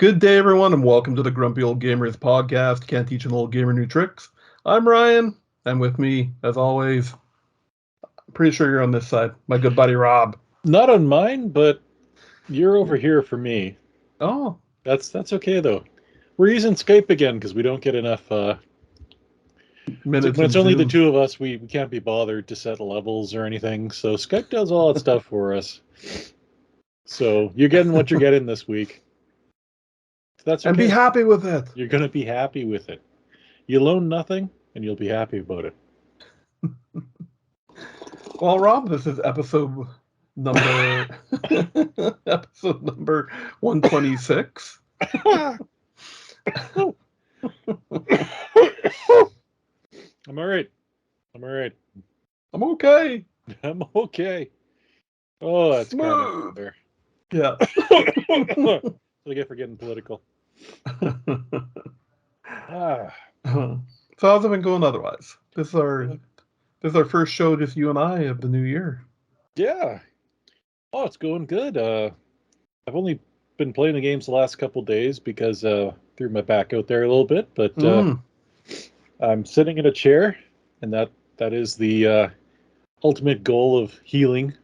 Good day, everyone, and welcome to the Grumpy Old Gamers podcast. Can't teach an old gamer new tricks. I'm Ryan, and with me, as always, I'm pretty sure you're on this side, my good buddy Rob. Not on mine, but you're over here for me. Oh, That's okay though. We're using Skype again because we don't get enough. minutes When it's in only the Zoom. two of us, we can't be bothered to set levels or anything. So Skype does all that stuff for us. So you're getting what you're getting this week. That's okay. And be happy with it. You're gonna be happy with it. You loan nothing, and you'll be happy about it. Well, Rob, this is episode number episode number 126. I'm all right. I'm okay. I'm okay. Oh, that's Smooth. there. Yeah. What I get for getting political. So how's it been going otherwise? This is our first show, just you and I, of the new year. Yeah. Oh, it's going good. I've only been playing the games the last couple days because threw my back out there a little bit, but I'm sitting in a chair, and that is the ultimate goal of healing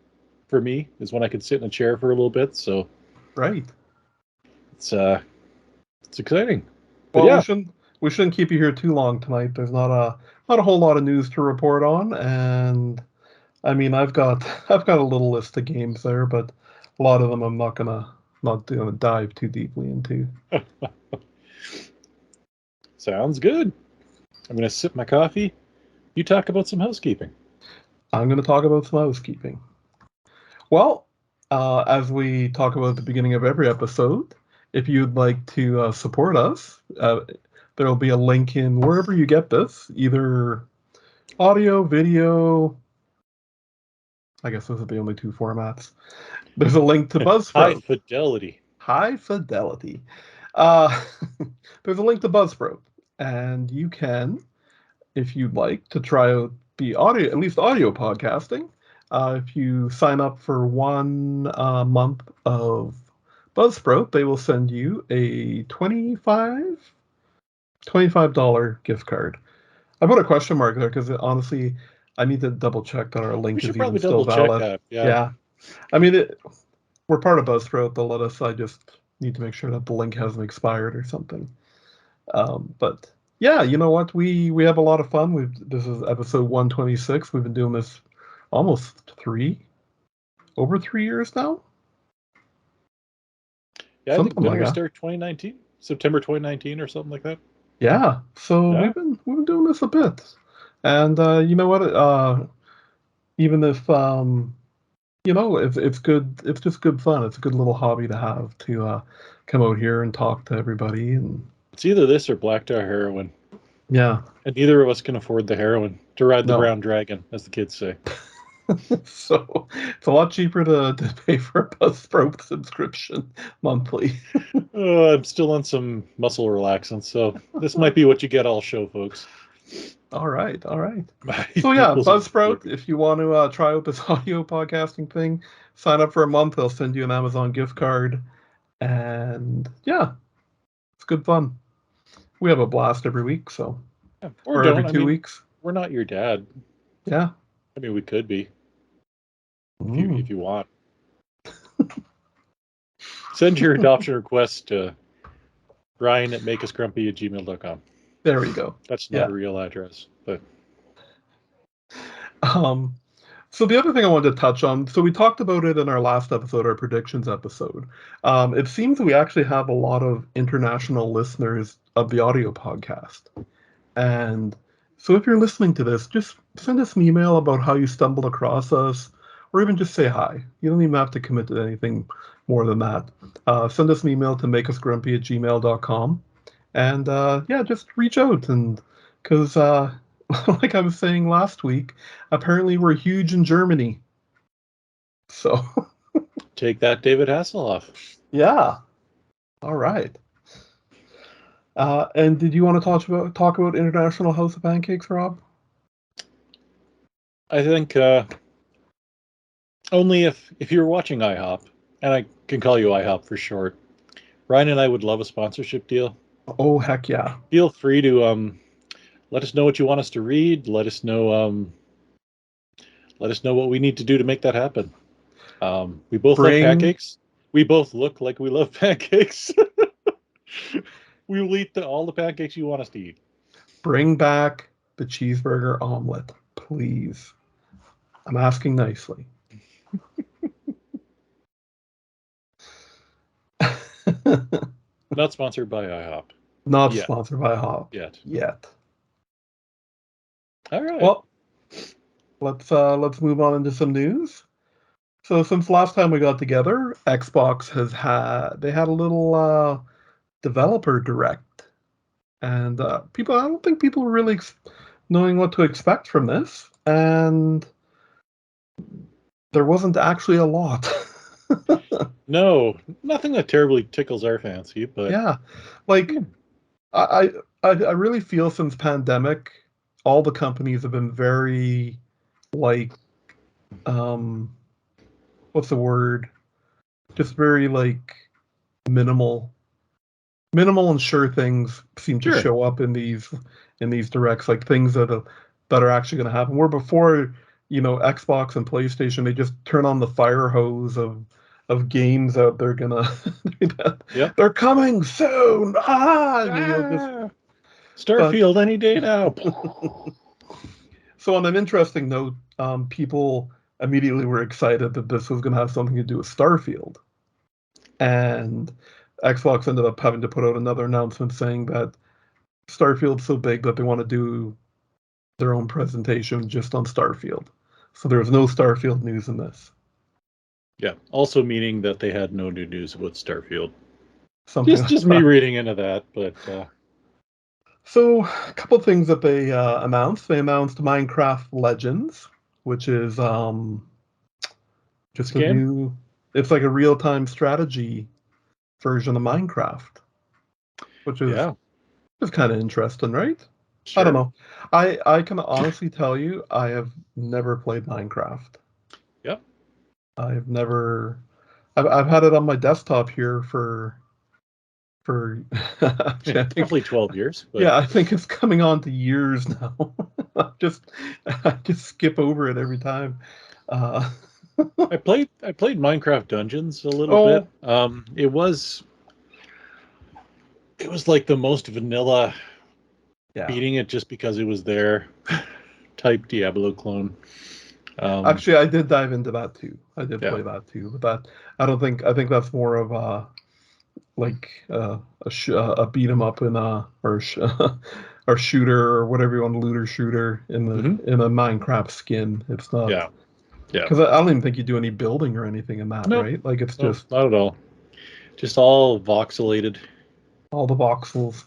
for me, is when I can sit in a chair for a little bit. So right. It's exciting. Well, yeah. we shouldn't keep you here too long tonight. There's not a whole lot of news to report on, and I mean I've got a little list of games there, but a lot of them I'm not gonna dive too deeply into. Sounds good. I'm gonna sip my coffee. You talk about some housekeeping. I'm gonna talk about some housekeeping. Well, as we talk about at the beginning of every episode, if you'd like to support us, there will be a link in wherever you get this, either audio, video. I guess those are the only two formats. There's a link to Buzzsprout. High fidelity. High fidelity. There's a link to Buzzsprout, and you can, if you'd like, to try out the audio, at least audio podcasting. If you sign up for 1 month of Buzzsprout, they will send you a $25 gift card. I put a question mark there because honestly, I need to double check that our link is even still valid. That. Yeah. I mean, we're part of Buzzsprout. They'll let us. I just need to make sure that the link hasn't expired or something. But yeah, you know what? We have a lot of fun. This is episode 126. We've been doing this almost over 3 years now. Yeah, I think when we start 2019, September 2019 or something like that. Yeah, so we've been doing this a bit, and you know what? Even if it's good, it's just good fun. It's a good little hobby to have to come out here and talk to everybody. And it's either this or black tar heroin. Yeah, and neither of us can afford the heroin to ride the brown dragon, as the kids say. So it's a lot cheaper to pay for a Buzzsprout subscription monthly. I'm still on some muscle relaxants, so this might be what you get all show, folks. All right. So yeah, Buzzsprout, if you want to try out this audio podcasting thing, sign up for a month. They'll send you an Amazon gift card. And yeah, it's good fun. We have a blast every week, so. Yeah, or every 2 weeks. We're not your dad. Yeah. I mean, we could be. If you want. Send your adoption request to Ryan@makeusgrumpy@gmail.com. There we go. That's not a real address, but. So the other thing I wanted to touch on, so we talked about it in our last episode, our predictions episode. It seems that we actually have a lot of international listeners of the audio podcast. And so if you're listening to this, just send us an email about how you stumbled across us, or even just say hi. You don't even have to commit to anything more than that. Send us an email to makeusgrumpy@gmail.com. And just reach out. And because like I was saying last week, apparently we're huge in Germany. So take that, David Hasselhoff. Yeah. All right. And did you want to talk about International House of Pancakes, Rob? I think only if you're watching IHOP, and I can call you IHOP for short, Ryan and I would love a sponsorship deal. Oh, heck yeah. Feel free to let us know what you want us to read. Let us know what we need to do to make that happen. We both love pancakes. We both look like we love pancakes. We will eat all the pancakes you want us to eat. Bring back the cheeseburger omelet, please. I'm asking nicely. Not sponsored by IHOP. Not sponsored by IHOP yet. All right. Well, let's move on into some news. So since last time we got together, Xbox had a little developer direct, and I don't think people were really knowing what to expect from this, and there wasn't actually a lot. No, nothing that terribly tickles our fancy, but yeah, like I really feel since pandemic, all the companies have been very like what's the word? Just very like minimal and sure things seem to show up in these directs, like things that are actually going to happen. Where before, Xbox and PlayStation, they just turn on the fire hose of games that they're gonna they're coming soon. Starfield any day now. So on an interesting note, people immediately were excited that this was going to have something to do with Starfield, and Xbox ended up having to put out another announcement saying that Starfield's so big that they want to do their own presentation just on Starfield. So there was no Starfield news in this. Yeah, also meaning that they had no new news about Starfield. Something just me reading into that, but... So a couple things that they announced. They announced Minecraft Legends, which is just a new... It's like a real-time strategy version of Minecraft, which is kind of interesting, right? Sure. I don't know. I can honestly tell you, I have never played Minecraft. Yep. I've had it on my desktop here for roughly 12 years. But... Yeah, I think it's coming on to years now. I just skip over it every time. I played Minecraft Dungeons a little bit. It was like the most vanilla, beating it just because it was there type Diablo clone. Actually, I did dive into that too. I did play that too, but I think that's more of a beat 'em up or shooter or whatever you want, looter shooter in a Minecraft skin. It's not. Yeah. Because I don't even think you do any building or anything in that, right? Like it's just not at all. Just all voxelated. All the voxels.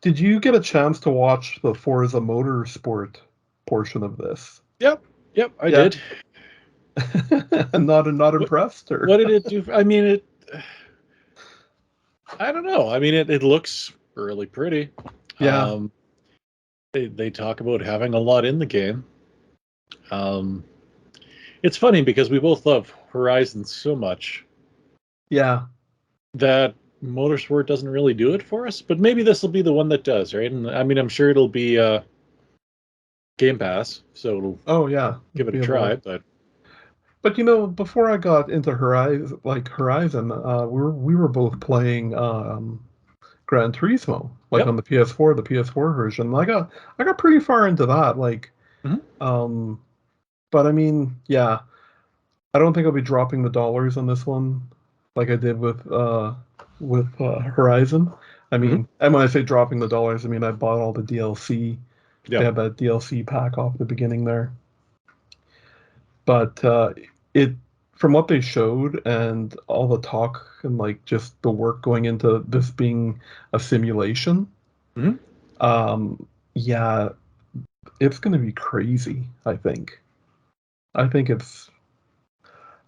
Did you get a chance to watch the Forza Motorsport portion of this? Yep, I did. Not impressed, or what did it do? I mean, I don't know. I mean, it looks really pretty. Yeah. They talk about having a lot in the game. It's funny because we both love Horizon so much. Yeah. That Motorsport doesn't really do it for us, but maybe this will be the one that does, right? And I mean, I'm sure it'll be Game Pass, so it'll give it a try. But before I got into Horizon, we were both playing Gran Turismo, on the PS4 version. I got pretty far into that, but I mean, I don't think I'll be dropping the dollars on this one like I did with Horizon. I mean, and when I say dropping the dollars, I mean I bought all the DLC. They had that DLC pack off the beginning there. But from what they showed and all the talk and just the work going into this being a simulation, it's going to be crazy. I think it's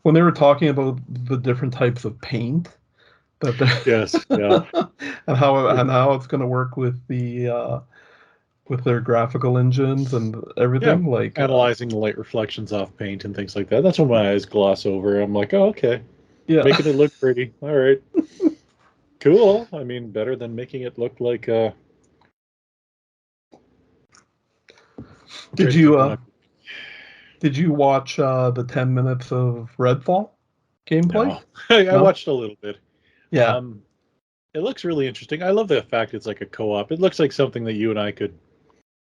when they were talking about the different types of paint that and how it's going to work with with their graphical engines and everything, analyzing the light reflections off paint and things like that. That's when my eyes gloss over. I'm like, oh, okay. Yeah. Making it look pretty. All right. Cool. I mean, better than making it look like I'm Did trying to you think uh what did you watch the 10 minutes of Redfall gameplay? no. I No? watched a little bit. Yeah. Um, it looks really interesting. I love the fact it's like a co-op. It looks like something that you and I could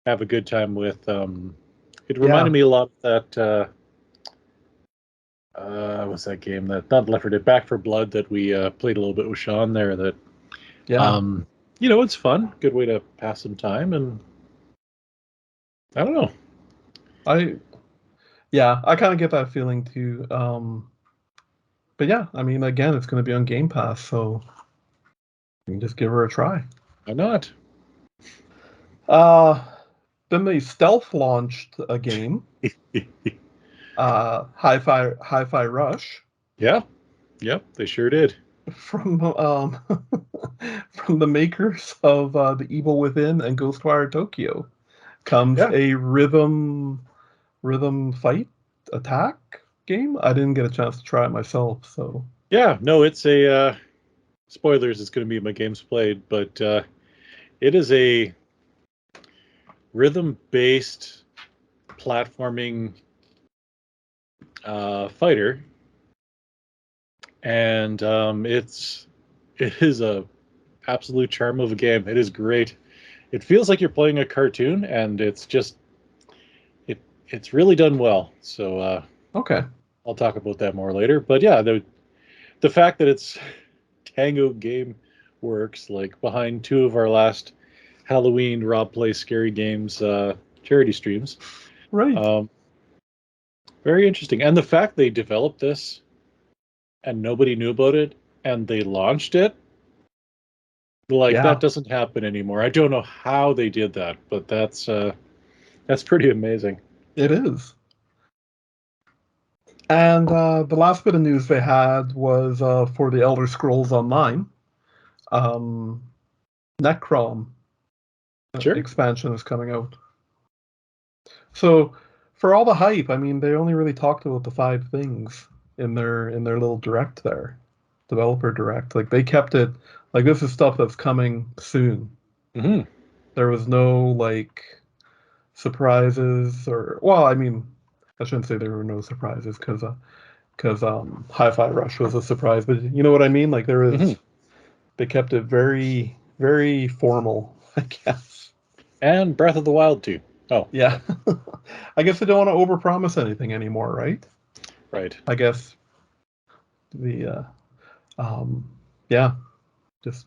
have a good time with. It reminded Yeah. me a lot of that. What's that game that not Left 4 Dead, Back for Blood that we played a little bit with Sean there. That Yeah. um, it's fun. Good way to pass some time, and I don't know. I yeah, I kind of get that feeling too. But yeah, I mean again, it's going to be on Game Pass, so you can just give her a try. Why not? Uh then they stealth launched a game, Hi-Fi Rush Yeah. Yep. They sure did. from from the makers of The Evil Within and Ghostwire Tokyo. Comes Yeah. a rhythm fight attack game. I didn't get a chance to try it myself, so Yeah. No, it's a spoilers. It's going to be my games played, but it is a rhythm-based platforming fighter, and it is a absolute charm of a game. It is great. It feels like you're playing a cartoon, and it's just it's really done well. So okay. I'll talk about that more later. But yeah, the fact that it's Tango Game Works, like behind two of our last Halloween Rob Play Scary Games charity streams. Right. Um, very interesting. And the fact they developed this and nobody knew about it and they launched it, like that Yeah, doesn't happen anymore. I don't know how they did that, but that's pretty amazing. it is. And the last bit of news they had was for the Elder Scrolls Online. Um, Necrom Sure. expansion is coming out. So for all the hype, I mean, they only really talked about the five things in their little direct there, developer direct. Like they kept it like this is stuff that's coming soon. Hmm. There was no like surprises or well, I mean, I shouldn't say there were no surprises because Hi-Fi Rush was a surprise, but you know what I mean? Like there Hmm. is they kept it very very formal, I guess. And Breath of the Wild too. Oh, Yeah. I guess they don't want to overpromise anything anymore, right? right. I guess the um yeah, just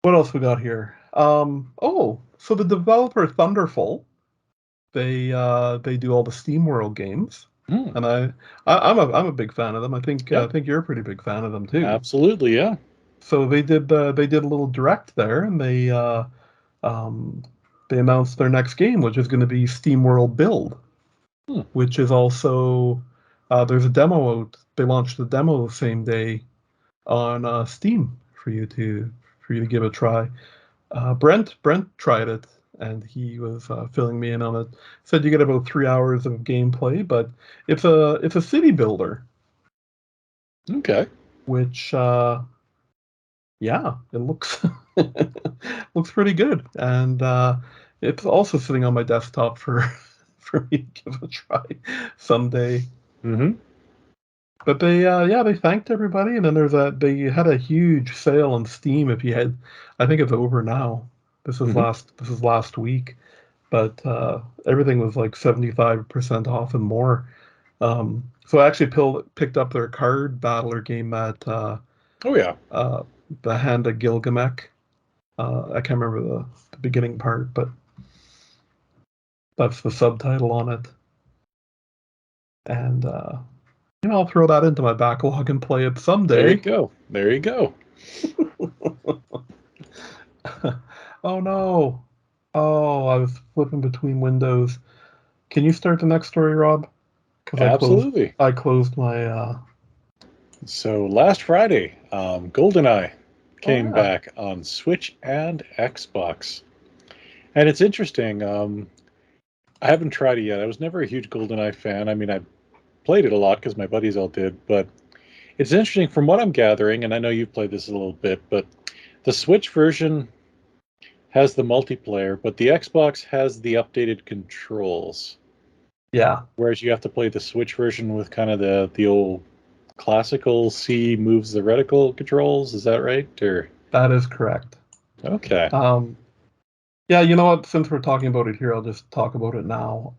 what else we got here? Oh, so the developer Thunderful, they do all the SteamWorld games. Mm. And I'm a big fan of them. Yeah, I think you're a pretty big fan of them too. absolutely. Yeah. So they did a little direct there, and um, they announced their next game, which is going to be SteamWorld Build, Hmm. which is also there's a demo out. They launched the demo the same day on Steam for you to give a try. Brent tried it, and he was filling me in on it. Said you get about 3 hours of gameplay, but it's a city builder, Okay. which yeah, it looks looks pretty good, and it's also sitting on my desktop for for me to give a try someday. Hmm. But they yeah they thanked everybody, and then they had a huge sale on Steam. If you had, I think it's over now. Hmm. This is last week, but everything was like 75% off and more. So I actually picked up their card battler game that Oh yeah. uh, the Hand of Gilgamesh. I can't remember the beginning part, but that's the subtitle on it. And I'll throw that into my backlog and play it There you someday. go. There you go. Oh no! Oh, I was flipping between windows. Can you start the next story, Rob? Because Absolutely. I closed my. So last Friday, Goldeneye Oh came yeah. back on Switch and Xbox, and it's interesting. I haven't tried it yet. I was never a huge Goldeneye fan. I mean, I played it a lot because my buddies all did, but it's interesting from what I'm gathering, and I know you've played this a little bit, but the Switch version has the multiplayer, but the Xbox has the updated controls. Yeah. Whereas you have to play the Switch version with kind of the old classical C moves the reticle controls. Is that right? Or That is correct. okay. Yeah, you know what? Since we're talking about it here, I'll just talk about it now.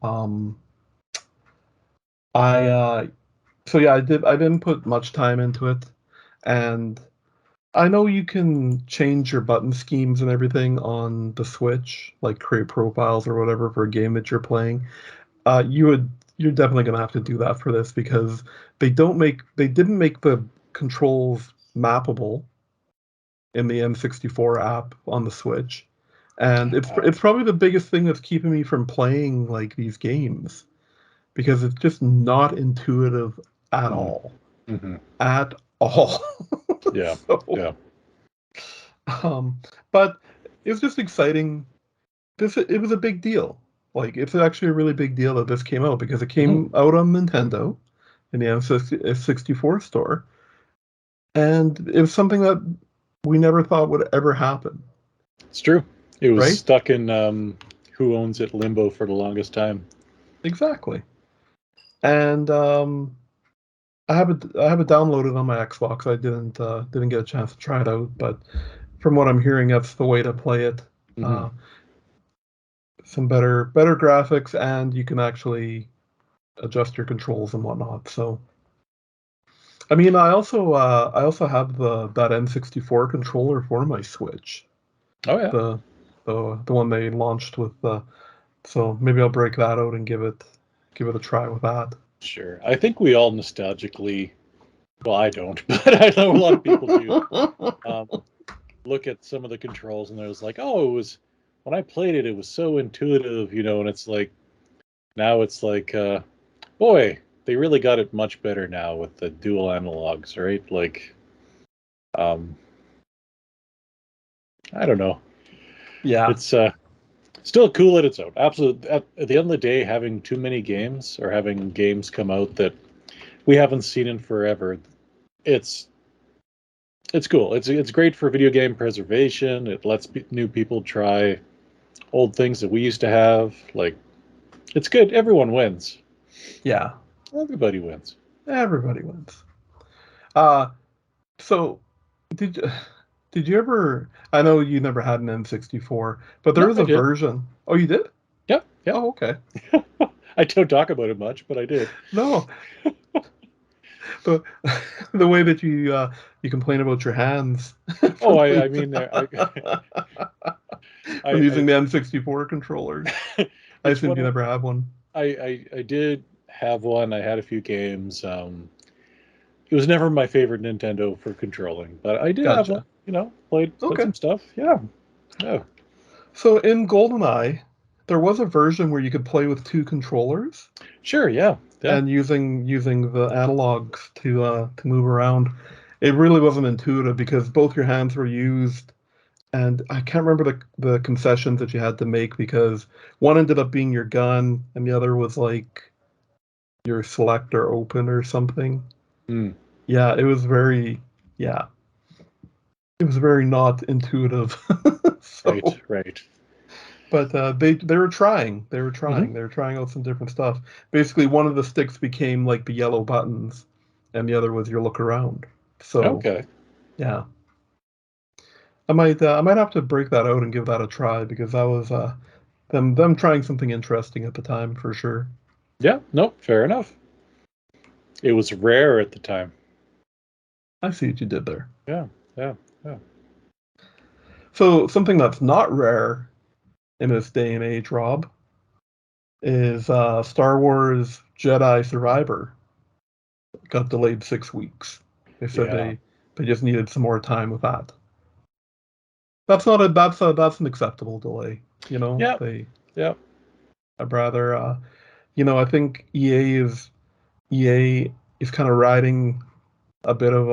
I didn't put much time into it, and I know you can change your button schemes and everything on the Switch, like create profiles or whatever for a game that you're playing. You're definitely gonna have to do that for this because they didn't make the controls mappable in the N64 app on the Switch, and it's probably the biggest thing that's keeping me from playing like these games because it's just not intuitive at all, at all. Yeah, So, yeah. But it's just exciting. It was a big deal. Like it's actually a really big deal that this came out because it came out on Nintendo in the N64 store, and it was something that we never thought would ever happen. It's true. It was Right? stuck in who owns it limbo for the longest time. Exactly. And I have it downloaded on my Xbox. I didn't get a chance to try it out, but from what I'm hearing, that's the way to play it. Some better graphics, and you can actually adjust your controls and whatnot. So, I mean, I also have that N64 controller for my Switch. Oh yeah. The one they launched with so maybe I'll break that out and give it a try with that. Sure. I think we all nostalgically, well, I don't, but I know a lot of people do, look at some of the controls and there's like, oh, it was, when I played it, it was so intuitive, and it's like, now it's like, boy, they really got it much better now with the dual analogs, right? Like, I don't know. Yeah. It's still cool at its own. Absolutely. At the end of the day, having too many games or having games come out that we haven't seen in forever, it's cool. It's great for video game preservation. It lets new people try old things that we used to have. Like, it's good. Everyone wins. Yeah. Everybody wins. Everybody wins. So did you ever? I know you never had an N64, but there No, was I a did. version. Oh, you did? Yep. Yep. Oh, okay. I don't talk about it much, but I did. No, the the way that you complain about your hands Oh, from I mean, from I using the N64 controllers. I it's assumed one you of never had one. I did have one. I had a few games. It was never my favorite Nintendo for controlling, but I did have one. Gotcha. Played Okay. some stuff. Yeah. Yeah. So in Goldeneye, there was a version where you could play with two controllers Sure. Yeah. Yeah. and using the analogs to move around. It really wasn't intuitive because both your hands were used, and I can't remember the concessions that you had to make because one ended up being your gun and the other was like your select or open or something. Mm. Yeah, it was very yeah, it was very not intuitive. Right. So, Right. but they were trying. They were Mm-hmm. trying. They were trying out some different stuff. Basically, one of the sticks became like the yellow buttons, and the other was your look around. So Okay. yeah, I might have to break that out and give that a try because that was them trying something interesting at the time for sure. Yeah. No. Fair enough. It was rare at the time. I see what you did there. Yeah. Yeah. Yeah. So something that's not rare in this day and age, Rob, is Star Wars Jedi Survivor. It got delayed 6 weeks. They said Yeah. they just needed some more time with that. That's an acceptable delay. You know, Yeah. Yeah. I'd rather I think EA is kind of riding a bit of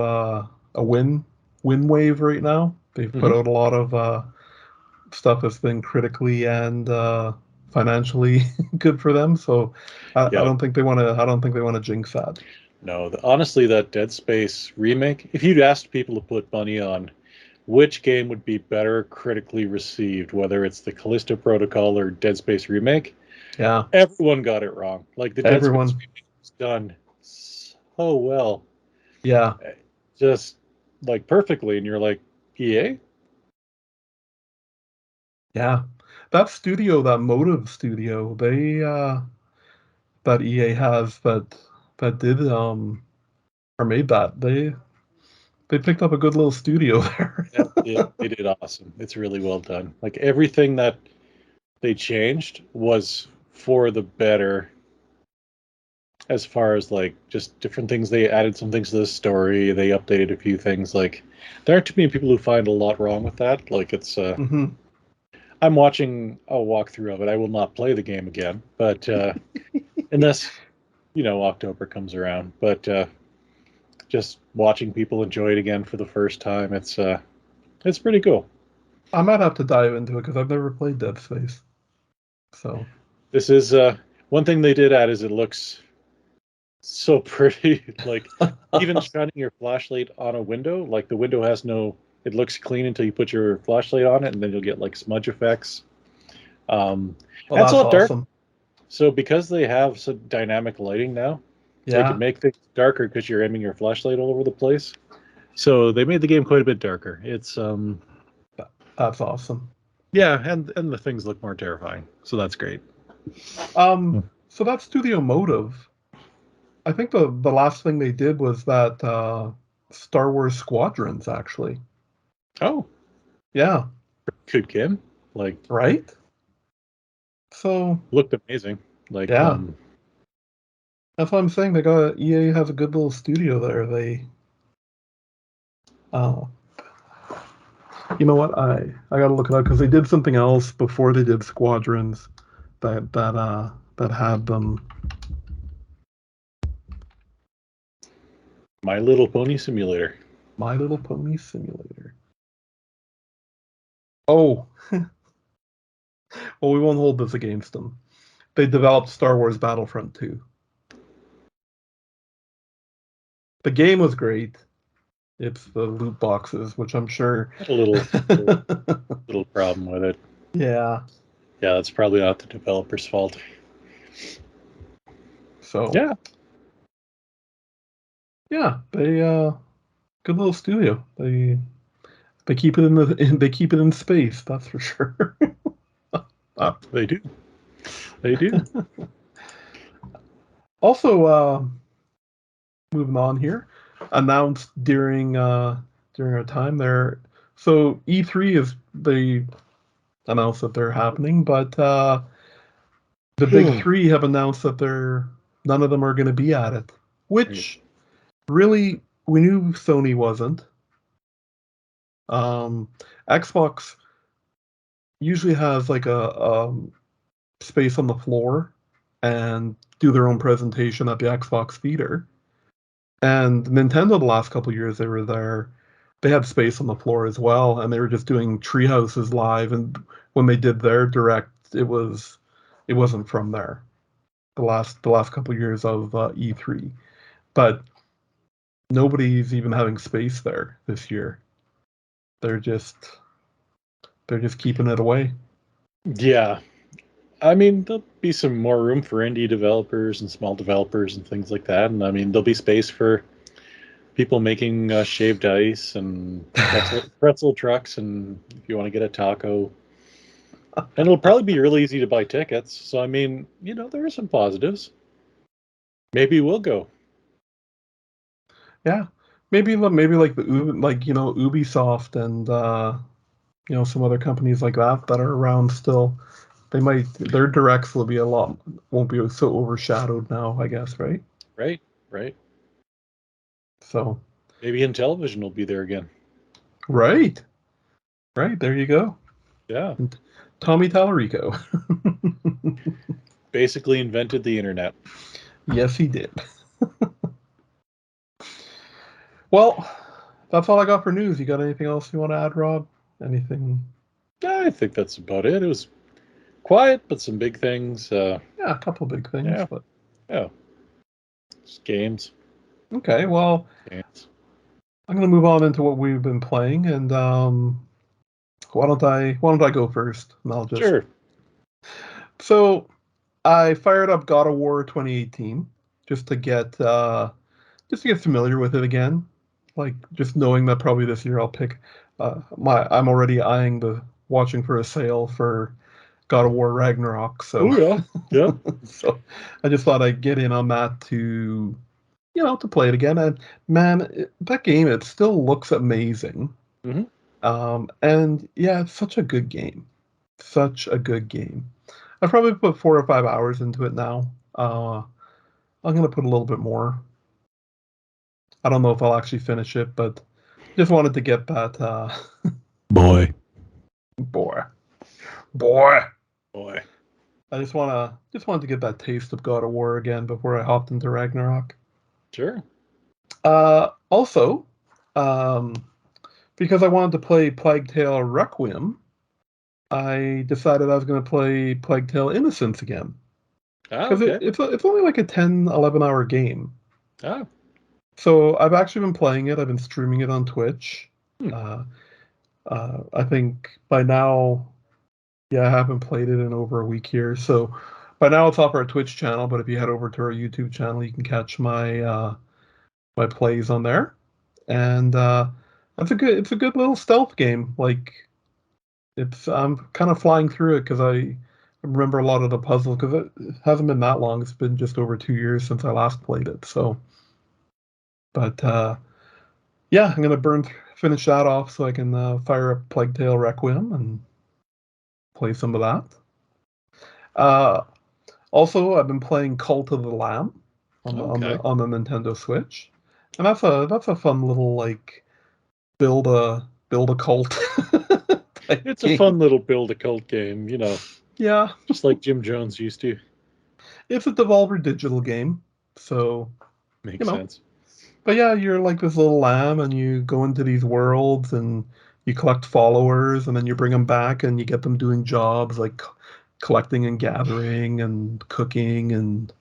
a win wave right now. They've put Mm-hmm. out a lot of stuff that's been critically and financially good for them. So I Yep. don't think they want to. I don't think they want to jinx that. No, honestly, that Dead Space remake, if you'd asked people to put money on which game would be better critically received, whether it's the Callisto Protocol or Dead Space remake, Yeah, everyone got it wrong. Like the Dead Space everyone. remake was done so well, Yeah, just like perfectly, and you're like, EA? yeah. That studio, that Motive studio, they that EA has that did or made that they picked up a good little studio there. They did awesome. It's really well done. Like everything that they changed was for the better as far as like just different things. They added some things to the story. They updated a few things. Like there aren't too many people who find a lot wrong with that. Like it's hmm I'm watching a walkthrough of it. I will not play the game again, but unless October comes around. But just watching people enjoy it again for the first time, it's pretty cool. I might have to dive into it because I've never played Dead Space. So This is one thing they did add is it looks so pretty. Like even shining your flashlight on a window, like the window has no, it looks clean until you put your flashlight on it, and then you'll get like smudge effects. Um, well, and it's a that's lot dark. awesome. So because they have some dynamic lighting now, they can Yeah, make things darker because you're aiming your flashlight all over the place. So they made the game quite a bit darker. It's that's awesome. yeah, and the things look more terrifying. So that's great. So that Studio Motive, I think the last thing they did was that Star Wars Squadrons, actually. Oh, Yeah, good game. Like right? So looked amazing. Like yeah, that's what I'm saying. They got EA has a good little studio there. Uh, you know what? I gotta look it up because they did something else before they did Squadrons that had them. My Little Pony Simulator. My Little Pony Simulator. Oh, well, we won't hold this against them. They developed Star Wars Battlefront 2. The game was great. It's the loot boxes, which I'm sure. Had a little problem with it. Yeah. Yeah, that's probably not the developer's fault. So Yeah, yeah, they good little studio. They keep it in they keep it in space. That's for sure. they do. They do. Also, moving on here, announced during our time there. So E3 is they announced that they're happening, but the big three have announced that they're none of them are going to be at it, Right. which really we knew Sony wasn't. Um, Xbox usually has like a space on the floor and do their own presentation at the Xbox Theater. And Nintendo, the last couple of years they were there, they had space on the floor as well, and they were just doing Treehouses live. And when they did their direct, it wasn't from there. The last couple of years of E3, but nobody's even having space there this year. They're just they're just keeping it away. Yeah. I mean, there'll be some more room for indie developers and small developers and things like that. And I mean, there'll be space for people making shaved ice and pretzel trucks. And if you want to get a taco, and it'll probably be really easy to buy tickets. So, I mean, there are some positives. Maybe we'll go. Yeah, maybe like Ubisoft and some other companies like that are around still. Their directs will be a lot won't be so overshadowed now, I guess, right? Right, right. So Maybe in television will be there again. right, right there you go. Yeah. And Tommy Tallarico. Basically invented the internet. Yes, he did. Well, that's all I got for news. You got anything else you want to add, Rob? Anything? I think that's about it. It was quiet, but some big things. Yeah, a couple of big things, but yeah, just games. Okay, well, Games. I'm gonna move on into what we've been playing, and why don't I go first? And I'll just Sure. So I fired up God of War 2018 just to get familiar with it again. Like just knowing that probably this year I'll pick I'm already eyeing the watching for a sale for God of War Ragnarok. So Oh yeah. so I just thought I'd get in on that to play it again. And man, that game, it still looks amazing. Mm-hmm. And yeah, it's such a good game. Such a good game. I've probably put 4 or 5 hours into it now. I'm gonna put a little bit more. I don't know if I'll actually finish it, but just wanted to get that Boy. boy. Boy. Boy. I just wanted to get that taste of God of War again before I hopped into Ragnarok. Sure. Also, because I wanted to play Plague Tale Requiem, I decided I was going to play Plague Tale Innocence again. Because Okay. it's only like a 10, 11-hour game. Oh. So I've actually been playing it. I've been streaming it on Twitch. Hmm. I think by now, yeah, I haven't played it in over a week here. So by now it's off our Twitch channel, but if you head over to our YouTube channel, you can catch my plays on there. And it's a good little stealth game. Like I'm kind of flying through it because I remember a lot of the puzzles because it hasn't been that long. It's been just over 2 years since I last played it. So, but yeah, I'm gonna finish that off so I can fire up Plague Tale Requiem and play some of that. Uh, Also, I've been playing Cult of the Lamb Okay. on the Nintendo Switch, and that's a fun little like build a cult type It's a game. fun little build a cult game, Yeah, just like Jim Jones used to. it's a Devolver Digital game, so you Makes know. sense. But yeah, you're like this little lamb, and you go into these worlds, and you collect followers, and then you bring them back, and you get them doing jobs like collecting and gathering and cooking, and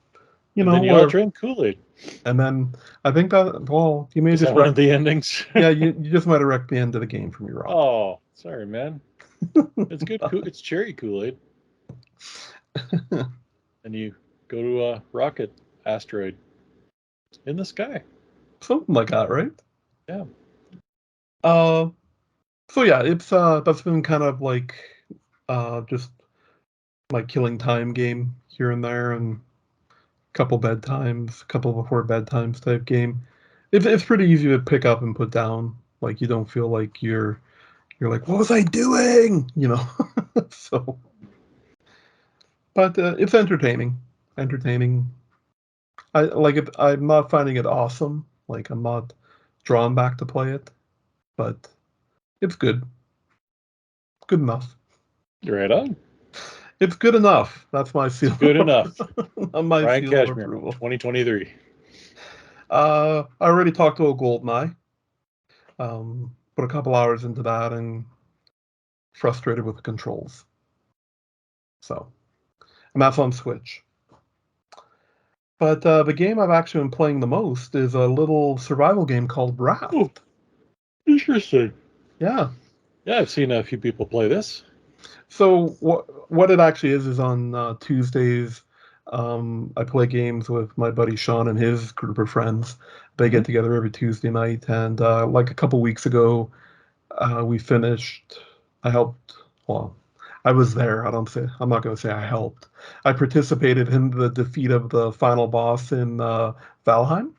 And then you all whatever. drink Kool-Aid. And then I think that you may Is just that one of the endings? yeah, you just might have wrecked the end of the game for me, Rob. Oh, sorry, man. It's good. It's cherry Kool-Aid. And you go to a rocket asteroid in the sky. Something like that, right? Yeah. Uh, so yeah, it's that's been kind of like just my killing time game here and there, and couple bedtimes, couple before bedtimes type game. It's pretty easy to pick up and put down. Like you don't feel like you're like, what was I doing? So, but it's entertaining. Entertaining. I like it. I'm not finding it awesome. Like I'm not drawn back to play it, but it's good. Good enough. Right on. It's good enough. That's my seal. Good enough. My Ryan seal of Cashmere, approval. 2023. I already talked to a Goldeneye. Put a couple hours into that and frustrated with the controls. So, and that's on Switch. But the game I've actually been playing the most is a little survival game called Raft. Oh, interesting. Yeah. Yeah, I've seen a few people play this. So what it actually is on Tuesdays, I play games with my buddy Sean and his group of friends. They get together every Tuesday night, and like a couple weeks ago, we finished. I helped. Well, I was there. I'm not going to say I helped. I participated in the defeat of the final boss in Valheim,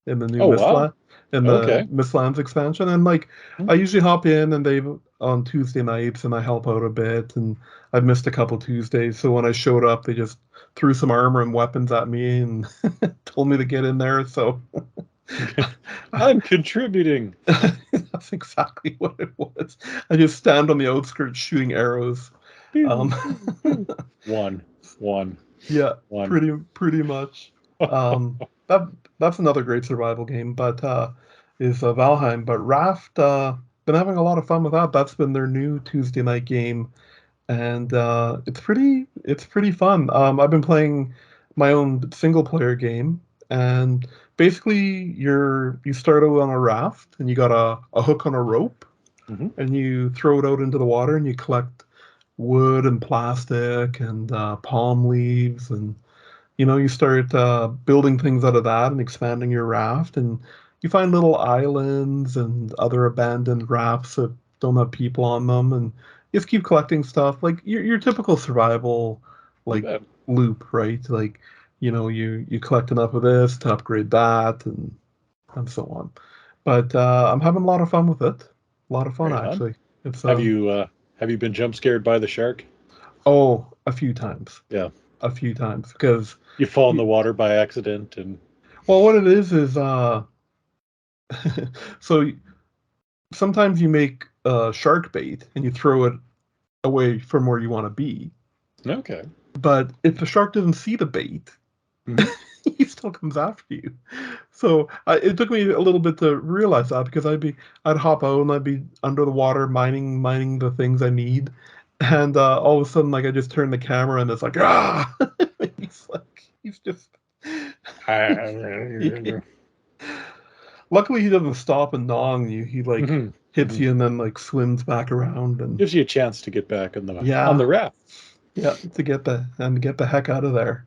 in the new Oh, wow. in the Okay. Mistlands expansion. And like, I usually hop in and they on Tuesday nights, and I help out a bit. And I've missed a couple Tuesdays, so when I showed up, they just threw some armor and weapons at me and told me to get in there. So I'm contributing. that's exactly what it was. I just stand on the outskirts shooting arrows. Um, One. yeah, pretty much. That that's another great survival game, but is Valheim. But Raft, been having a lot of fun with that. That's been their new Tuesday night game. and it's pretty fun. I've been playing my own single player game, and basically you start out on a raft, and you got a hook on a rope, Mm-hmm. and you throw it out into the water, and you collect wood and plastic and palm leaves, and you start building things out of that and expanding your raft, and you find little islands and other abandoned rafts that don't have people on them, and you just keep collecting stuff like your typical survival You like bet. loop, right? Like, you collect enough of this to upgrade that, and so on. But I'm having a lot of fun with it. A lot of fun, Right on. actually. It's Have you been jump scared by the shark? oh, a few times, Yeah. because You fall in the water by accident and well, what it is so sometimes you make shark bait and you throw it away from where you want to be. okay. But if the shark doesn't see the bait, Mm-hmm. he still comes after you. So it took me a little bit to realize that, because I'd hop out and I'd be under the water mining the things I need, and all of a sudden, like, I just turn the camera and it's like, ah, he's just. Luckily, he doesn't stop and gnaw on you. He like Mm-hmm. hits Mm-hmm. you and then like swims back around, and Gives you a chance to get back on yeah, the raft. yeah, to get the heck out of there.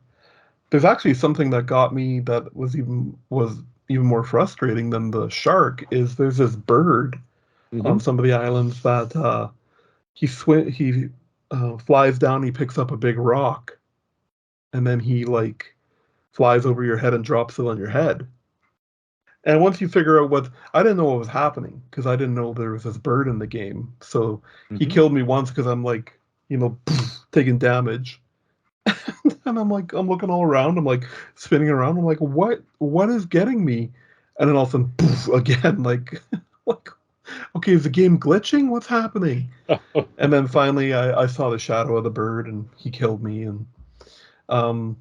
There's actually something that got me that was even more frustrating than the shark. Is there's this bird on Mm-hmm. some of the islands that he flies down, he picks up a big rock, and then he like flies over your head and drops it on your head. And once you figure out I didn't know what was happening, because I didn't know there was this bird in the game. So he Mm-hmm. killed me once because I'm like, taking damage. And I'm looking all around. I'm like spinning around. I'm like, what is getting me? And then all of a sudden, poof, again, like, okay, is the game glitching? What's happening? And then finally, I saw the shadow of the bird, and he killed me. And um,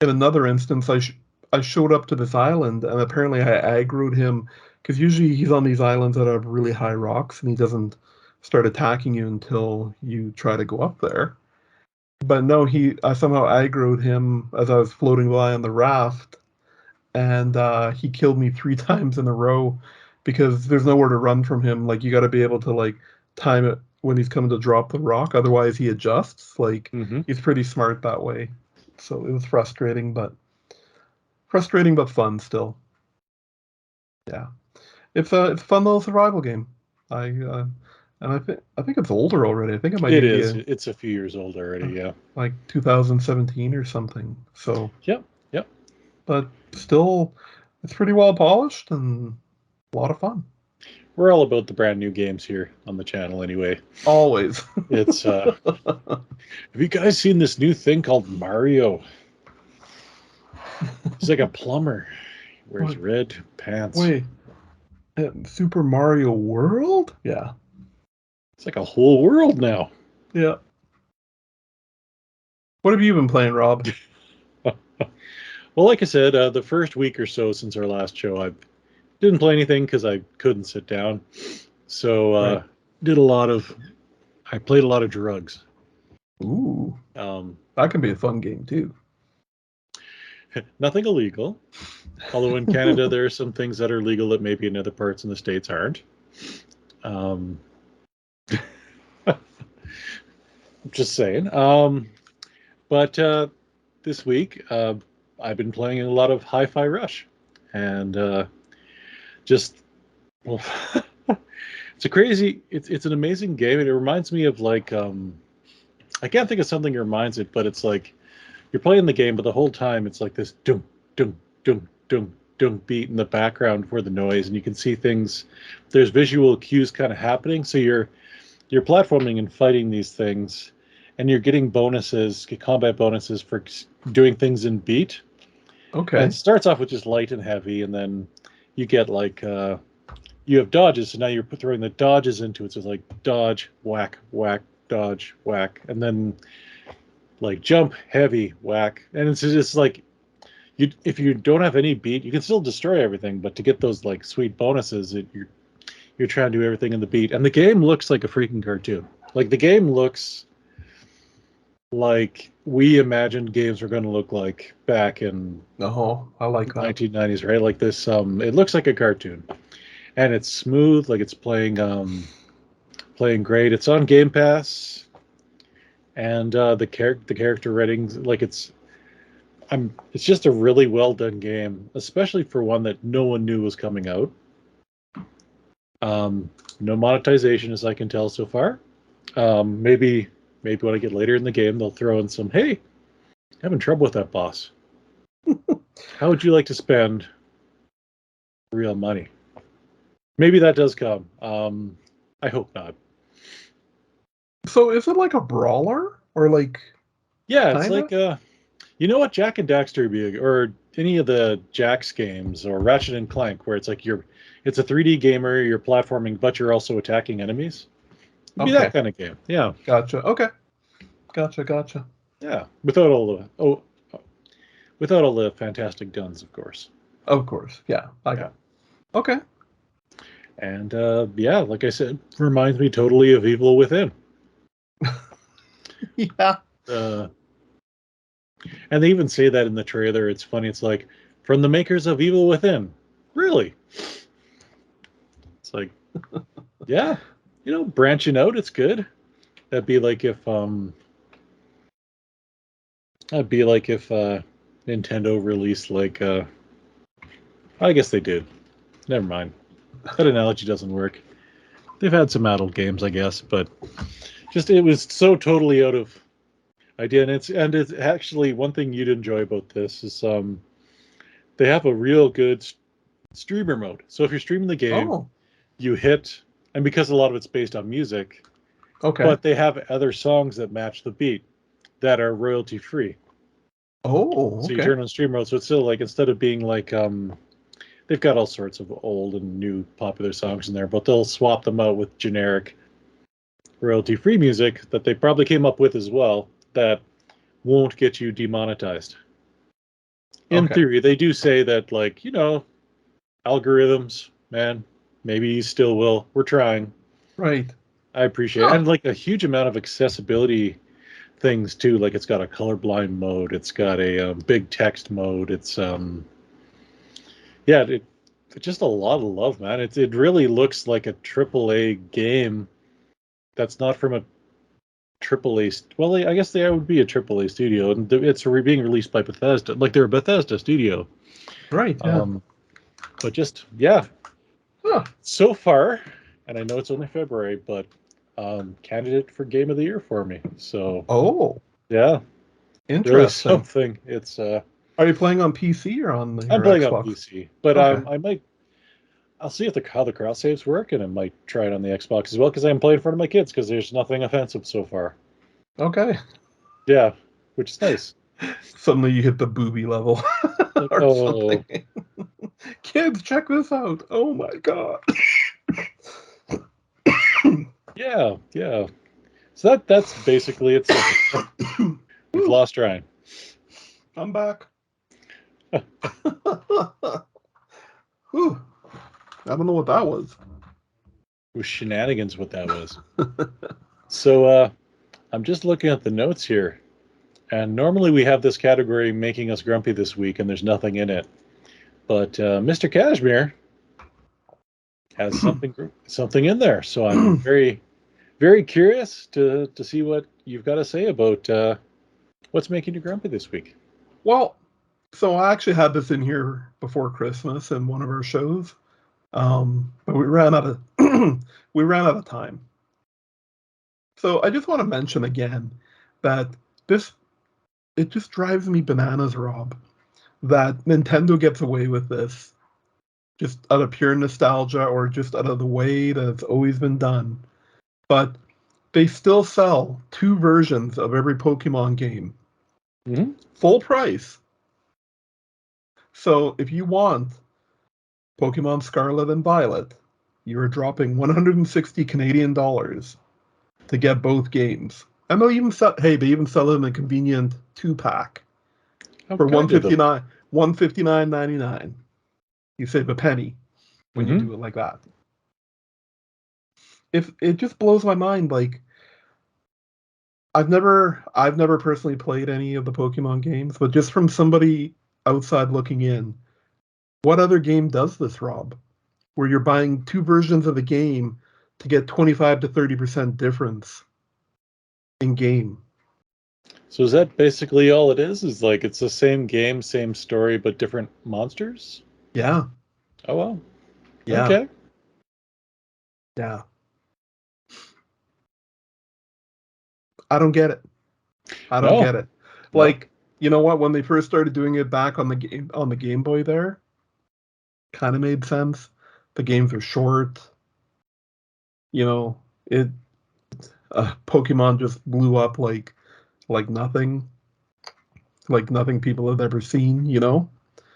in another instance, I showed up to this island, and apparently I aggroed him, because usually he's on these islands that have really high rocks, and he doesn't start attacking you until you try to go up there. But no, I somehow aggroed him as I was floating by on the raft, and he killed me 3 times in a row, because there's nowhere to run from him. Like, you got to be able to like time it when he's coming to drop the rock, otherwise he adjusts. Like, Mm-hmm. he's pretty smart that way. So it was frustrating but fun still. Yeah, it's a fun little survival game. I and I think it's older already. I think it might It even be is. It's a few years old already. Yeah. like 2017 or something. So, Yep. Yep. but still, it's pretty well polished and a lot of fun. We're all about the brand new games here on the channel anyway. Always. It's have you guys seen this new thing called Mario? He's like a plumber. He wears What? red pants. Wait, Super Mario World? Yeah. It's like a whole world now. Yeah. What have you been playing, Rob? Well, like I said, the first week or so since our last show, I didn't play anything because I couldn't sit down. So Right. did a lot of. I played a lot of drugs. Ooh, Um, that can be a fun game too. nothing illegal. Although in Canada there are some things that are legal that maybe in other parts in the States aren't. Um, just saying. But this week I've been playing a lot of Hi-Fi Rush, and just well, it's an amazing game, and it reminds me of like I can't think of something that reminds it, but it's like you're playing the game, but the whole time it's like this dum dum dum dum dum beat in the background for the noise, and you can see things. There's visual cues kind of happening, so you're platforming and fighting these things, and you're getting bonuses, combat bonuses for doing things in beat. And it Okay. starts off with just light and heavy, and then you get like you have dodges, so now you're throwing the dodges into it. So it's like dodge, whack, whack, dodge, whack, and then like jump, heavy, whack, and it's just like if you don't have any beat, you can still destroy everything, but to get those like sweet bonuses, you're trying to do everything in the beat, and the game looks like a freaking cartoon. Like the game looks like we imagined games were going to look like back in Oh, I like the that. 1990s, right? Like this, it looks like a cartoon, and it's smooth, like it's playing great. It's on Game Pass, and the character ratings, like it's just a really well done game, especially for one that no one knew was coming out. No monetization, as I can tell so far. Maybe when I get later in the game, they'll throw in some, hey, having trouble with that boss. How would you like to spend real money? Maybe that does come. I hope not. So is it like a brawler or like Yeah, it's kinda? like you know what, Jack and Daxter would be, or any of the Jax games, or Ratchet and Clank, where it's like it's a 3D gamer, you're platforming, but you're also attacking enemies. It'd be that Okay, kind of game. Yeah, gotcha. Okay, gotcha. yeah. Without all the fantastic guns, of course. Of course, yeah. I Yeah. got. Okay. And yeah, like I said, reminds me totally of Evil Within. Yeah. Uh, and they even say that in the trailer. It's funny. It's like from the makers of Evil Within. Really? It's like, yeah, branching out. It's good. That'd be like if Nintendo released like I guess they did. Never mind. That analogy doesn't work. They've had some adult games, I guess, but just it was so totally out of idea. And it's actually one thing you'd enjoy about this is they have a real good streamer mode. So if you're streaming the game, Oh, you hit, and because a lot of it's based on music, okay. but they have other songs that match the beat that are royalty free. Oh, So you okay. turn on stream mode, so it's still like instead of being like they've got all sorts of old and new popular songs in there, but they'll swap them out with generic royalty free music that they probably came up with as well that won't get you demonetized. In Okay. theory, they do say that, like, algorithms, man, maybe you still will. We're trying. Right. I appreciate it. Huh. And like a huge amount of accessibility things too. Like it's got a colorblind mode, it's got a big text mode. Yeah, it's just a lot of love, man. It really looks like a AAA game that's not from a AAA. Well, I guess they would be a AAA studio, and it's being released by Bethesda. Like they're a Bethesda studio. Right. Yeah. Um, but just yeah, Huh. so far, and I know it's only February, but candidate for Game of the Year for me. So Oh, yeah, really interesting. something. It's Are you playing on PC or on I'm your playing on Xbox? PC, but Okay. I'll see if how the cross saves work, and I might try it on the Xbox as well because I'm playing in front of my kids because there's nothing offensive so far. Okay. Yeah, which is nice. Suddenly you hit the booby level Like, or something. oh Kids, check this out. Oh my god. yeah, yeah. So that's basically it. So you've Whew, lost Ryan. I'm back. Whew, I don't know what that was. It was shenanigans what that was. So I'm just looking at the notes here, and normally we have this category making us grumpy this week, and there's nothing in it. But Mr. Cashmere has something in there, so I'm very very curious to see what you've got to say about what's making you grumpy this week. Well, so I actually had this in here before Christmas in one of our shows, but we ran out of we ran out of time. So I just want to mention again that this it just drives me bananas, Rob, that Nintendo gets away with this just out of pure nostalgia or just out of the way that it's always been done. But they still sell two versions of every Pokemon game, Mm-hmm. full price. So if you want Pokemon Scarlet and Violet, you are dropping 160 Canadian dollars to get both games. And they even sell it in a convenient 2-pack How for kind of them. 159.99. You save a penny when you Mm-hmm. do it like that. If it just blows my mind, like I've never personally played any of the Pokemon games, but just from somebody outside looking in, what other game does this, Rob? Where you're buying two versions of the game to get 25 to 30% difference in game. So is that basically all it is? Is like it's the same game, same story, but different monsters? Yeah, Oh well. yeah, Okay. yeah. I don't get it. I don't No. get it. No. Like, you know what? When they first started doing it back on the Game Boy there, kind of made sense. The games are short. You know, it Pokemon just blew up like nothing, like nothing people have ever seen, you know?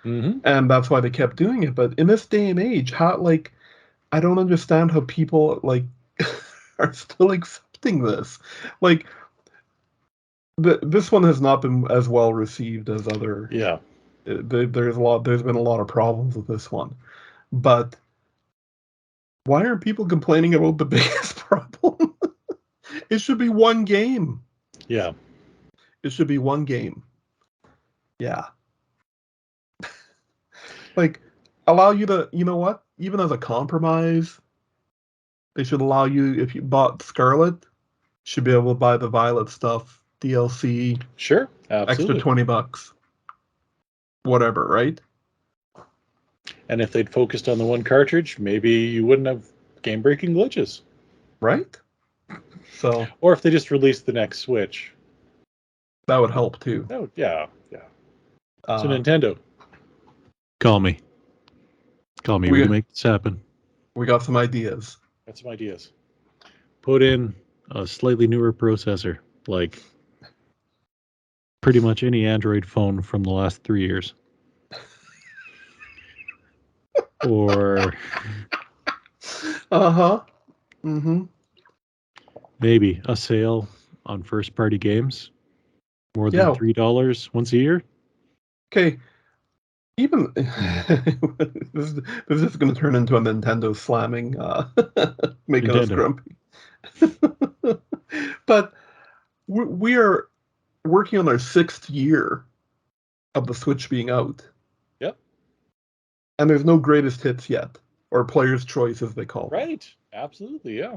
Mm-hmm. And that's why they kept doing it. But in this day and age, how like I don't understand how people like are still accepting this. Like this one has not been as well received as other. Yeah. There's been a lot of problems with this one. But why aren't people complaining about the biggest problem? It should be one game. Yeah. It should be one game. Yeah. Like allow you to, you know what? Even as a compromise, they should allow you if you bought Scarlet, should be able to buy the Violet stuff, DLC, Sure. extra Absolutely. $20. Whatever, right? And if they'd focused on the one cartridge, maybe you wouldn't have game-breaking glitches. Right? So Or if they just released the next Switch. that would help too. Oh, yeah. Yeah. So Uh Nintendo. Call me. Call me. We we can make this happen. we got some ideas. Got some ideas. Put in a slightly newer processor, like pretty much any Android phone from the last 3 years. Or Uh-huh. Mm-hmm. maybe a sale on first party games more than Yeah. $3 once a year. Okay. Even this is going to turn into a Nintendo slamming, making us Nintendo. grumpy. But we are working on our 6th year of the Switch being out, Yep. and there's no greatest hits yet, or player's choice as they call them. Right. Absolutely. Yeah.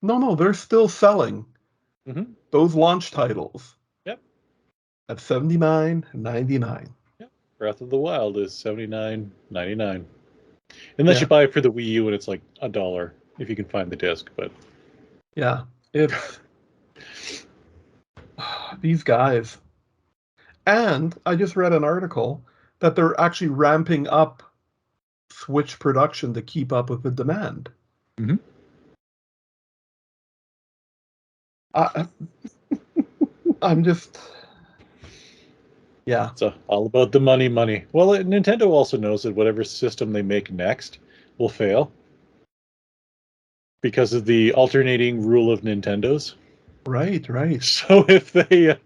No, they're still selling Mm-hmm. those launch titles Yep. at $79.99. Yep. Breath of the Wild is $79.99. Unless you Yeah, buy it for the Wii U and it's like $1 if you can find the disc. But yeah. It's these guys. And I just read an article that they're actually ramping up Switch production to keep up with the demand. mm-hmm. I, I'm just, yeah, It's all about the money, money. Well, Nintendo also knows that whatever system they make next will fail because of the alternating rule of Nintendo's. right. So if they,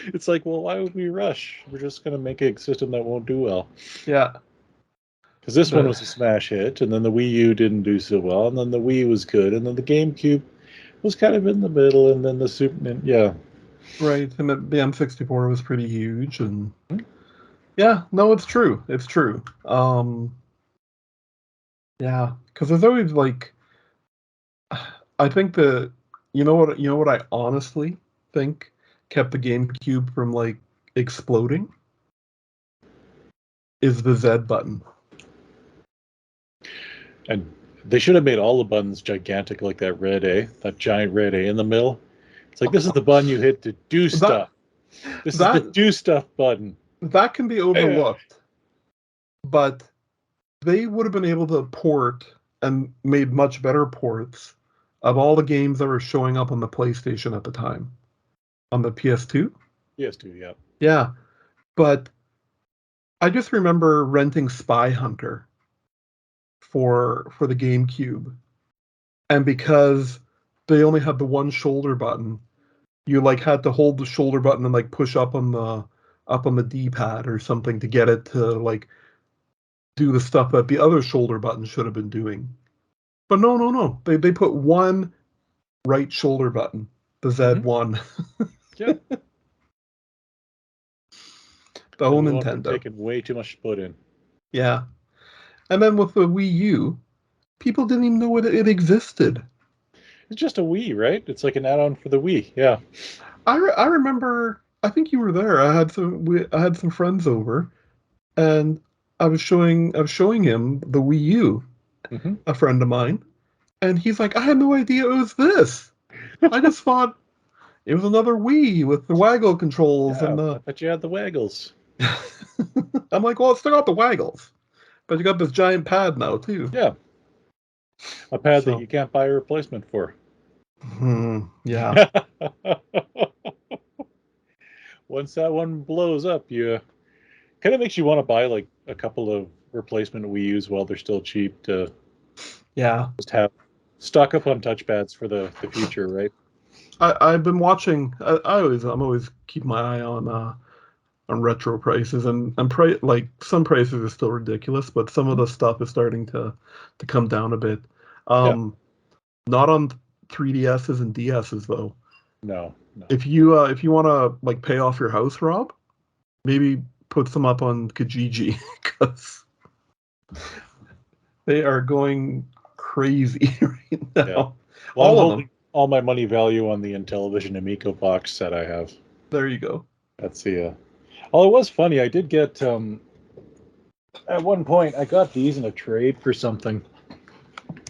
it's like, well, why would we rush? We're just going to make a system that won't do well. Yeah, Because this one the was a smash hit, and then the Wii U didn't do so well, and then the Wii was good, and then the GameCube was kind of in the middle, and then the Super Nintendo, yeah. right, and the M64 was pretty huge, and yeah, no, it's true, it's true. Yeah, because there's always like, I think you know what I honestly think kept the GameCube from like exploding is the Z button. And they should have made all the buttons gigantic like that red A, that giant red A in the middle. It's like, this is the button you hit to do That stuff. This is the that do stuff button. that can be Yeah. overlooked, but they would have been able to port and made much better ports of all the games that were showing up on the PlayStation at the time, on the PS2. PS2, yeah. Yeah, but I just remember renting Spy Hunter for the GameCube, and because they only had the one shoulder button, you like had to hold the shoulder button and like push up on the D-pad or something to get it to like do the stuff that the other shoulder button should have been doing. But no. They put one right shoulder button the Z1. Yeah. The whole The one for Nintendo. taking way too much to put in. Yeah. And then with the Wii U, people didn't even know it existed. It's just a Wii, right? It's like an add-on for the Wii. Yeah. I remember. I think you were there. I had some friends over, and I was showing him the Wii U, Mm-hmm. a friend of mine, and he's like, I had no idea it was this. I just thought it was another Wii with the waggle controls Yeah, and I the. bet you had the waggles. I'm like, well, it's still got the waggles, but you got this giant pad now too. Yeah. A pad that So, you can't buy a replacement for. yeah. Once that one blows up, you kind of makes you want to buy like a couple of replacement Wii U's while they're still cheap to Yeah. just have stock up on touchpads for the future, right? I've been watching. I'm always keep my eye on retro prices and like some prices are still ridiculous, but some of the stuff is starting to come down a bit. Yeah. Not on 3DSs and DSs though. No. If you want to like pay off your house, Rob, maybe put some up on Kijiji because they are going crazy right now. Yeah. Well, All I'm of holding them. all my money value on the Intellivision Amico box set I have. There you go. That's the. Oh, it was funny. I did get at one point I got these in a trade for something.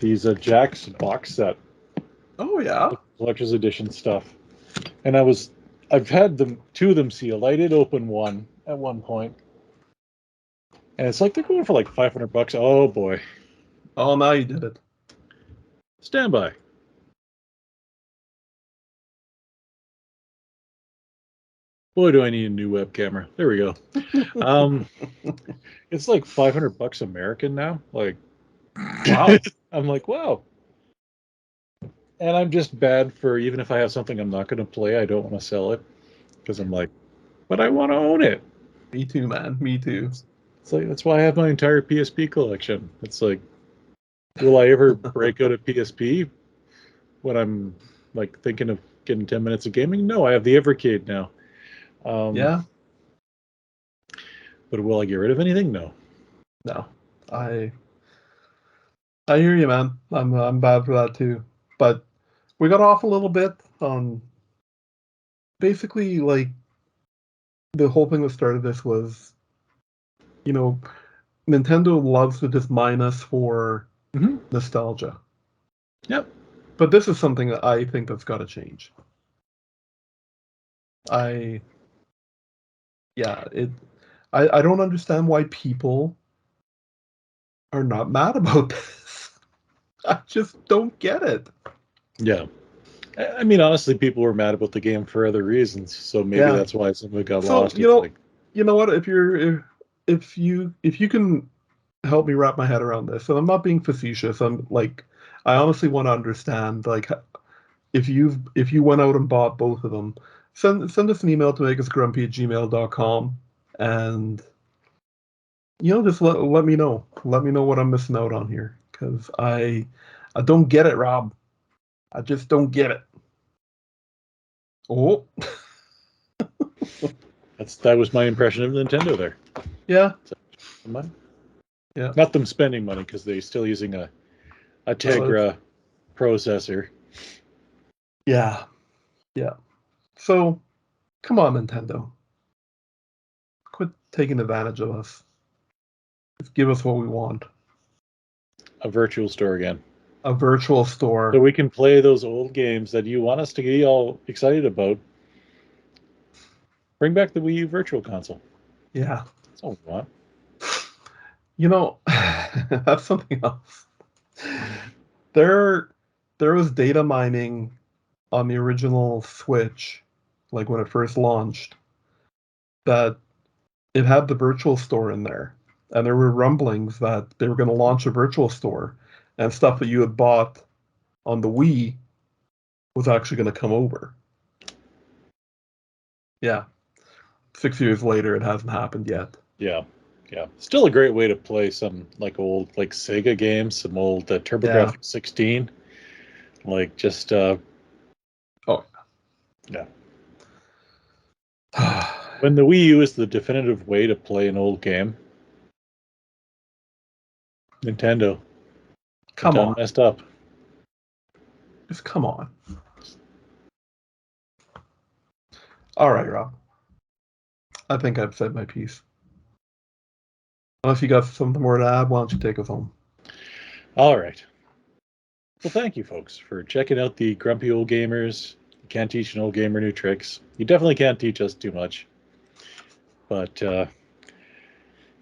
These Jack's box set Oh yeah. collector's edition stuff, and I've had two of them sealed. I did open one at one point, and it's like they're going for like $500. Oh boy! Oh, now you did it. Stand by. Boy, do I need a new web camera. There we go. It's like $500 American now. Like, Wow. I'm like, wow. And I'm just bad for even if I have something I'm not going to play, I don't want to sell it because I'm like, but I want to own it. Me too, man. Me too. It's like that's why I have my entire PSP collection. It's like, will I ever break out a PSP when I'm like thinking of getting 10 minutes of gaming? No, I have the Evercade now. Yeah. But will I get rid of anything? No. No. I hear you, man. I'm bad for that too. But we got off a little bit on basically like the whole thing that started this was, you know, Nintendo loves to just mine us for nostalgia. Yep. But this is something that I think that's got to change. I don't understand why people are not mad about this. I just don't get it. Yeah. I mean, honestly, people were mad about the game for other reasons, so maybe Yeah. that's why some of it got So lost. It's like, you know what? If you can help me wrap my head around this, and I'm not being facetious. I'm like, I honestly want to understand like if you went out and bought both of them, send us an email to makeusgrumpy@gmail.com, and just let me know. Let me know what I'm missing out on here because I don't get it, Rob. I just don't get it. Oh. that was my impression of Nintendo there. Yeah. Yeah. Not them spending money because they're still using a Tegra processor. Yeah. Yeah. So, come on, Nintendo. Quit taking advantage of us. Just give us what we want. A virtual store again. A virtual store. So we can play those old games that you want us to get all excited about. Bring back the Wii U Virtual Console. Yeah. That's all we want. That's something else. There was data mining on the original Switch, like when it first launched, that it had the virtual store in there. And there were rumblings that they were going to launch a virtual store and stuff that you had bought on the Wii was actually going to come over. Yeah. 6 years later, it hasn't happened yet. Yeah. Yeah. Still a great way to play some like old like Sega games, some old TurboGrafx 16. Like just Oh, Yeah. When the Wii U is the definitive way to play an old game, Nintendo Come on. messed up. Just come on. All right, Rob. I think I've said my piece. Unless you got something more to add, why don't you take us home? All right. Well, thank you, folks, for checking out the Grumpy Old Gamers. You can't teach an old gamer new tricks. You definitely can't teach us too much. But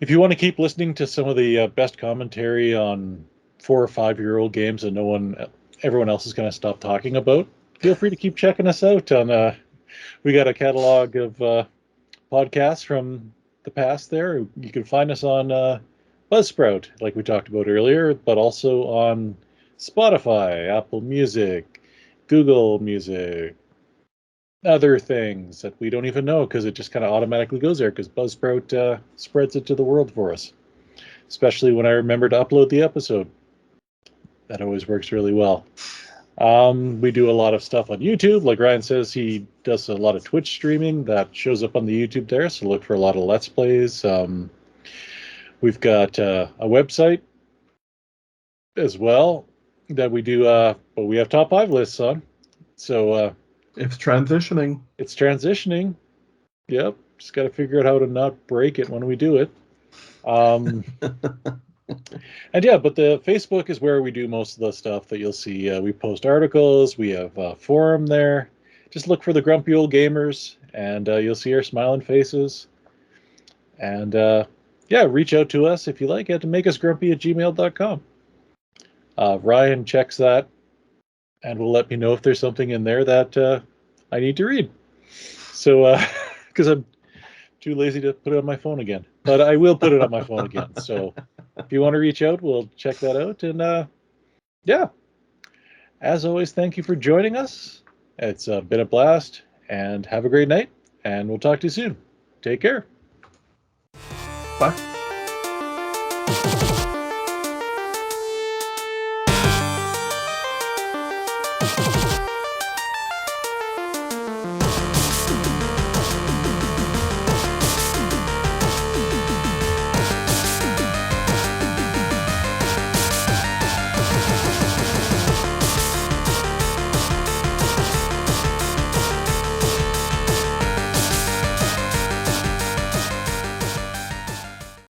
if you want to keep listening to some of the best commentary on 4 or 5-year-old games that everyone else is going to stop talking about, feel free to keep checking us out. We got a catalog of podcasts from the past there. You can find us on Buzzsprout, like we talked about earlier, but also on Spotify, Apple Music, Google Music, other things that we don't even know because it just kind of automatically goes there because Buzzsprout spreads it to the world for us, especially when I remember to upload the episode. That always works really well. We do a lot of stuff on YouTube. Like Ryan says, he does a lot of Twitch streaming that shows up on the YouTube there, so look for a lot of Let's Plays. We've got a website as well that we do, but we have top 5 lists on. So it's transitioning. It's transitioning. Yep. Just got to figure out how to not break it when we do it. And yeah, but the Facebook is where we do most of the stuff that you'll see. We post articles. We have a forum there. Just look for the Grumpy Old Gamers, and you'll see our smiling faces. And yeah, reach out to us if you like. To makeusgrumpy@gmail.com. Ryan checks that and will let me know if there's something in there that I need to read. So, because I'm too lazy to put it on my phone again. But I will put it on my phone again. So if you want to reach out, we'll check that out. And yeah, as always, thank you for joining us. It's been a blast, and have a great night. And we'll talk to you soon. Take care. Bye.